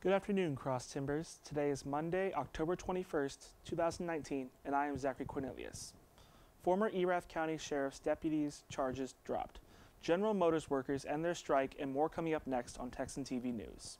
Good afternoon, Cross Timbers. Today is Monday, October 21st, 2019, and I am Zachary Cornelius. Former Erath County Sheriff's deputies' charges dropped. General Motors workers end their strike, and more coming up next on Texan TV News.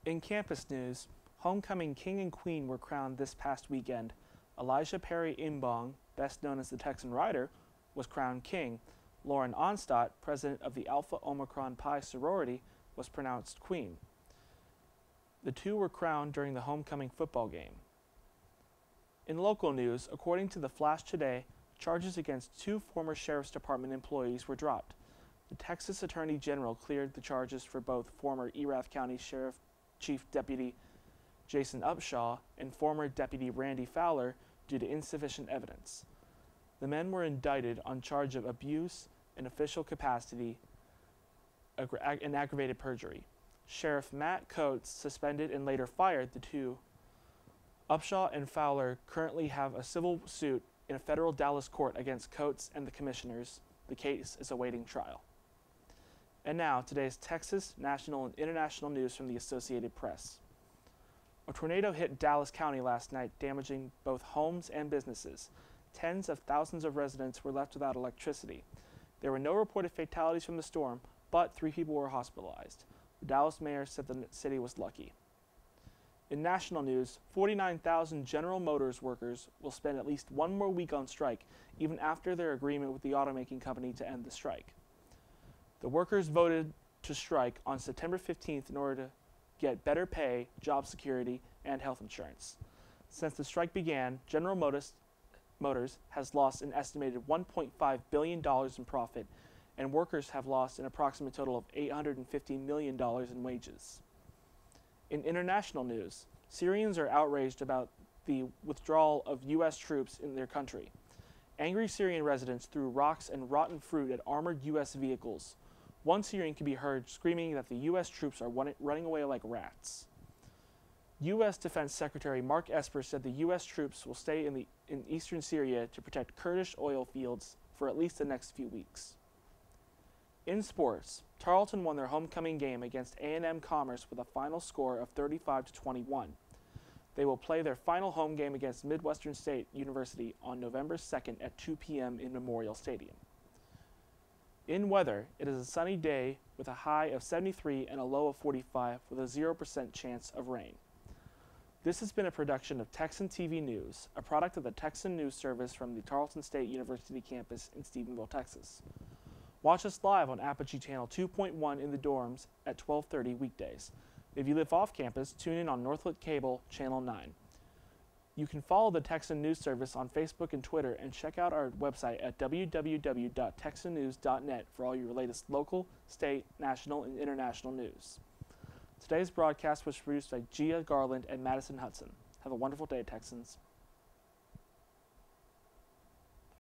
In campus news, homecoming king and queen were crowned this past weekend. Elijah Perry Imbong, best known as the Texan Rider, was crowned king. Lauren Onstadt, president of the Alpha Omicron Pi sorority, was pronounced queen. The two were crowned during the homecoming football game. In local news, according to the Flash Today, charges against two former Sheriff's Department employees were dropped. The Texas Attorney General cleared the charges for both former Erath County Sheriff Chief Deputy Jason Upshaw and former Deputy Randy Fowler due to insufficient evidence. The men were indicted on charge of abuse in official capacity and aggravated perjury. Sheriff Matt Coates suspended and later fired the two. Upshaw and Fowler currently have a civil suit in a federal Dallas court against Coates and the commissioners. The case is awaiting trial. And now, today's Texas, national, and international news from the Associated Press. A tornado hit Dallas County last night, damaging both homes and businesses. Tens of thousands of residents were left without electricity. There were no reported fatalities from the storm, but 3 people were hospitalized. The Dallas mayor said the city was lucky. In national news, 49,000 General Motors workers will spend at least one more week on strike, even after their agreement with the automaking company to end the strike. The workers voted to strike on September 15th in order to get better pay, job security, and health insurance. Since the strike began, General Motors has lost an estimated $1.5 billion in profit, and workers have lost an approximate total of $850 million in wages. In international news, Syrians are outraged about the withdrawal of U.S. troops in their country. Angry Syrian residents threw rocks and rotten fruit at armored U.S. vehicles. One Syrian can be heard screaming that the U.S. troops are running away like rats. U.S. Defense Secretary Mark Esper said the U.S. troops will stay in eastern Syria to protect Kurdish oil fields for at least the next few weeks. In sports, Tarleton won their homecoming game against A&M Commerce with a final score of 35-21. They will play their final home game against Midwestern State University on November 2nd at 2 p.m. in Memorial Stadium. In weather, it is a sunny day with a high of 73 and a low of 45 with a 0% chance of rain. This has been a production of Texan TV News, a product of the Texan News Service from the Tarleton State University campus in Stephenville, Texas. Watch us live on Apogee Channel 2.1 in the dorms at 12:30 weekdays. If you live off campus, tune in on Northlit Cable Channel 9. You can follow the Texan News Service on Facebook and Twitter, and check out our website at www.texannews.net for all your latest local, state, national, and international news. Today's broadcast was produced by Gia Garland and Madison Hudson. Have a wonderful day, Texans.